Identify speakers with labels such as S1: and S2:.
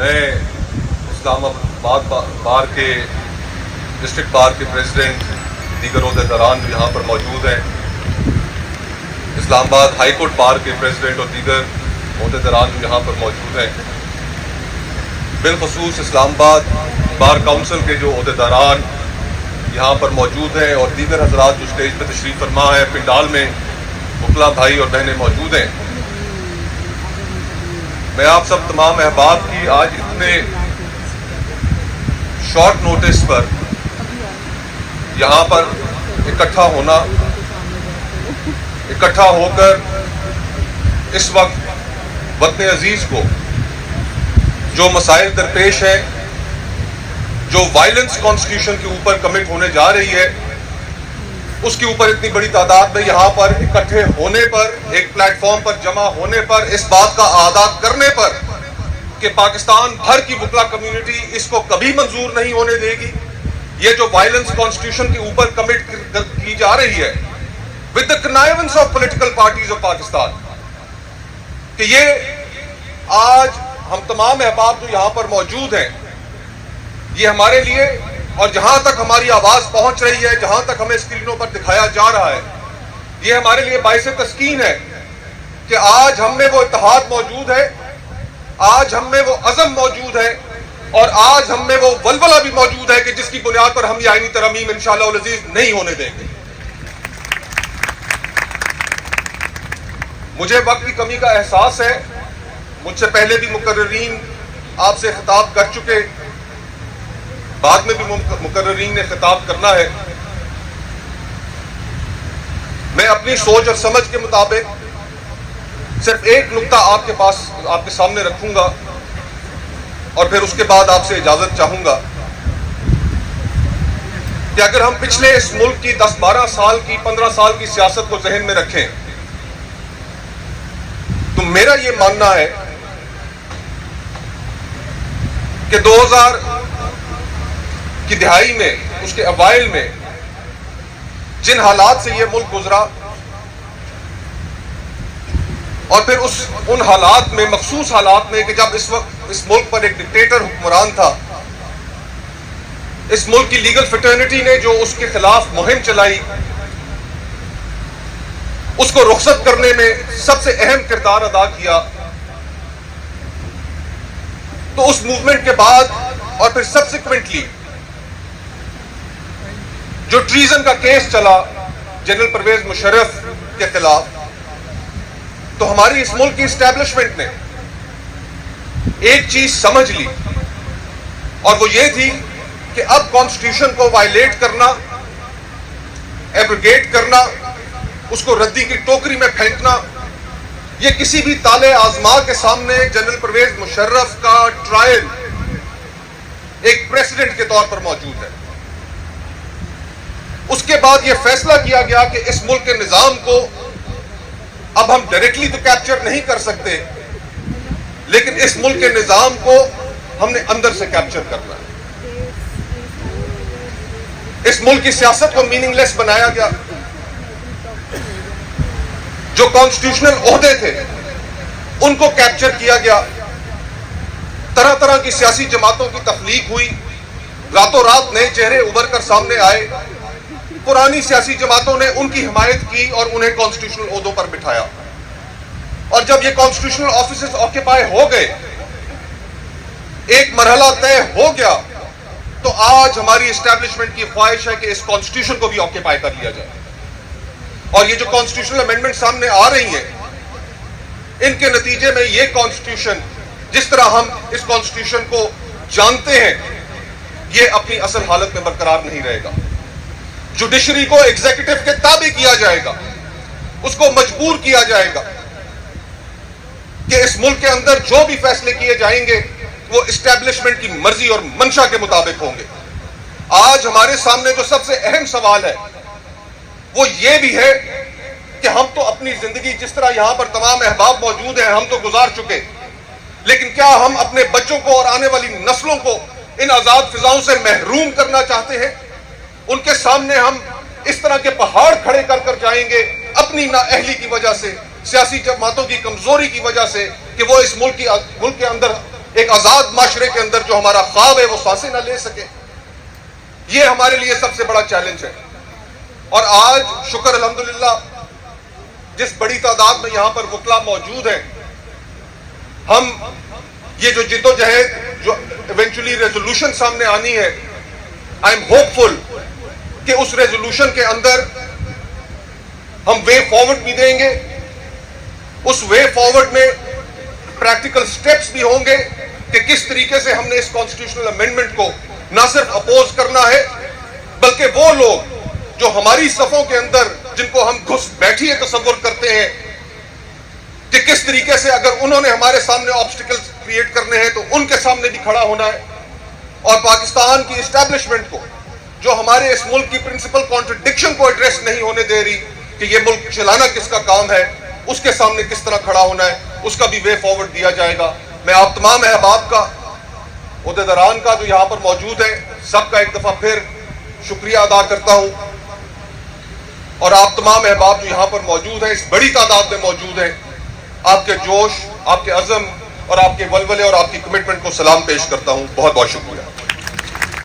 S1: میں اسلام آباد بار کے ڈسٹرکٹ بار کے پریزیڈنٹ دیگر عہدیداران جو یہاں پر موجود ہیں، اسلام آباد ہائی کورٹ بار کے پریزیڈنٹ اور دیگر عہدیداران جو یہاں پر موجود ہیں، بالخصوص اسلام آباد بار کونسل کے جو عہدیداران یہاں پر موجود ہیں اور دیگر حضرات جو اسٹیج پہ تشریف فرما ہے، پنڈال میں وکلا بھائی اور بہنیں موجود ہیں، میں آپ سب تمام احباب کی آج اتنے شارٹ نوٹس پر یہاں پر اکٹھا ہو کر اس وقت وطن عزیز کو جو مسائل درپیش ہیں، جو وائلنس کانسٹیٹیوشن کے اوپر کمٹ ہونے جا رہی ہے، اس کے اوپر اتنی بڑی تعداد میں یہاں پر اکٹھے ہونے پر، ایک پلیٹ فارم پر جمع ہونے پر، اس بات کا اعادہ کرنے پر کہ پاکستان بھر کی وکلا کمیونٹی اس کو کبھی منظور نہیں ہونے دے گی، یہ جو وائلنس کانسٹیٹیوشن کے اوپر کمٹ کی جا رہی ہے with the connivance of political parties of Pakistan, کہ یہ آج ہم تمام احباب جو یہاں پر موجود ہیں، یہ ہمارے لیے اور جہاں تک ہماری آواز پہنچ رہی ہے، جہاں تک ہمیں اسکرینوں پر دکھایا جا رہا ہے، یہ ہمارے لیے باعث تسکین ہے کہ آج ہم میں وہ اتحاد موجود ہے، آج ہم میں وہ عزم موجود ہے، اور آج ہم میں وہ ولولہ بھی موجود ہے کہ جس کی بنیاد پر ہم یہ آئینی ترامیم انشاءاللہ العزیز نہیں ہونے دیں گے۔ مجھے وقت کی کمی کا احساس ہے، مجھ سے پہلے بھی مقررین آپ سے خطاب کر چکے، بعد میں بھی مقررین نے خطاب کرنا ہے۔ میں اپنی سوچ اور سمجھ کے مطابق صرف ایک نقطہ آپ کے سامنے رکھوں گا اور پھر اس کے بعد آپ سے اجازت چاہوں گا کہ اگر ہم پچھلے اس ملک کی 10-12 سال کی 15 سال کی سیاست کو ذہن میں رکھیں تو میرا یہ ماننا ہے کہ 2000 کی دہائی میں، اس کے اوائل میں جن حالات سے یہ ملک گزرا، اور پھر ان حالات میں، مخصوص حالات میں کہ جب اس وقت اس ملک پر ایک ڈکٹیٹر حکمران تھا، اس ملک کی لیگل فٹرنیٹی نے جو اس کے خلاف مہم چلائی، اس کو رخصت کرنے میں سب سے اہم کردار ادا کیا، تو اس موومنٹ کے بعد اور پھر سبسیکوینٹلی جو ٹریزن کا کیس چلا جنرل پرویز مشرف کے خلاف، تو ہماری اس ملک کی اسٹیبلشمنٹ نے ایک چیز سمجھ لی، اور وہ یہ تھی کہ اب کانسٹیٹیوشن کو وائلیٹ کرنا، ایبروگیٹ کرنا، اس کو ردی کی ٹوکری میں پھینکنا، یہ کسی بھی تالے آزما کے سامنے جنرل پرویز مشرف کا ٹرائل ایک پریسیڈنٹ کے طور پر موجود ہے۔ اس کے بعد یہ فیصلہ کیا گیا کہ اس ملک کے نظام کو اب ہم ڈائریکٹلی تو کیپچر نہیں کر سکتے، لیکن اس ملک کے نظام کو ہم نے اندر سے کیپچر کرنا ہے۔ اس ملک کی سیاست کو میننگ لیس بنایا گیا، جو کانسٹیٹیوشنل عہدے تھے ان کو کیپچر کیا گیا، طرح طرح کی سیاسی جماعتوں کی تخلیق ہوئی، راتوں رات نئے چہرے ابھر کر سامنے آئے، پرانی سیاسی جماعتوں نے ان کی حمایت کی اور انہیں کانسٹیٹیوشنل عہدوں پر بٹھایا، اور جب یہ کانسٹیٹیوشنل آفیسز آکیپائی ہو گئے، ایک مرحلہ طے ہو گیا، تو آج ہماری اسٹیبلشمنٹ کی خواہش ہے کہ اس کانسٹیٹیوشن کو بھی آکیپائی کر لیا جائے، اور یہ جو کانسٹیٹیوشنل امینڈمنٹ سامنے آ رہی ہیں، ان کے نتیجے میں یہ کانسٹیٹیوشن جس طرح ہم اس کانسٹیٹیوشن کو جانتے ہیں، یہ اپنی اصل حالت میں برقرار نہیں رہے گا۔ جوڈیشری کو ایگزیکٹو کے تابع کیا جائے گا، اس کو مجبور کیا جائے گا کہ اس ملک کے اندر جو بھی فیصلے کیے جائیں گے وہ اسٹیبلشمنٹ کی مرضی اور منشا کے مطابق ہوں گے۔ آج ہمارے سامنے جو سب سے اہم سوال ہے وہ یہ بھی ہے کہ ہم تو اپنی زندگی جس طرح یہاں پر تمام احباب موجود ہیں ہم تو گزار چکے، لیکن کیا ہم اپنے بچوں کو اور آنے والی نسلوں کو ان آزاد فضاؤں سے محروم کرنا چاہتے ہیں؟ ان کے سامنے ہم اس طرح کے پہاڑ کھڑے کر کر جائیں گے اپنی نااہلی کی وجہ سے، سیاسی جماعتوں کی کمزوری کی وجہ سے، کہ وہ اس ملک کے اندر ایک آزاد معاشرے کے اندر جو ہمارا خواب ہے وہ سانسیں نہ لے سکے. یہ ہمارے لیے سب سے بڑا چیلنج ہے. اور آج شکر الحمدللہ جس بڑی تعداد میں یہاں پر وکلا موجود ہیں, ہم یہ جو جد و جہد جو ایونچولی ریزولوشن سامنے آنی ہے, آئی ایم ہوپ فل کہ اس ریزولوشن کے اندر ہم وے فارورڈ بھی دیں گے. اس وے فارورڈ میں پریکٹیکل سٹیپس بھی ہوں گے کہ کس طریقے سے ہم نے اس کانسٹیٹیوشنل امینڈمنٹ کو نہ صرف اپوز کرنا ہے, بلکہ وہ لوگ جو ہماری صفوں کے اندر جن کو ہم گھس بیٹھیے تصور کرتے ہیں کہ کس طریقے سے اگر انہوں نے ہمارے سامنے آبسٹیکلز کریٹ کرنے ہیں تو ان کے سامنے بھی کھڑا ہونا ہے. اور پاکستان کی اسٹیبلشمنٹ کو جو ہمارے اس ملک کی پرنسپل کانٹرڈکشن کو ایڈریس نہیں ہونے دے رہی کہ یہ ملک چلانا کس کا کام ہے, اس کے سامنے کس طرح کھڑا ہونا ہے, اس کا بھی وے فارورڈ دیا جائے گا. میں آپ تمام احباب کا, عہدیداران کا جو یہاں پر موجود ہیں, سب کا ایک دفعہ پھر شکریہ ادا کرتا ہوں. اور آپ تمام احباب جو یہاں پر موجود ہیں, اس بڑی تعداد میں موجود ہیں, آپ کے جوش, آپ کے عزم اور آپ کے ولولے اور آپ کی کمٹمنٹ کو سلام پیش کرتا ہوں. بہت بہت شکریہ.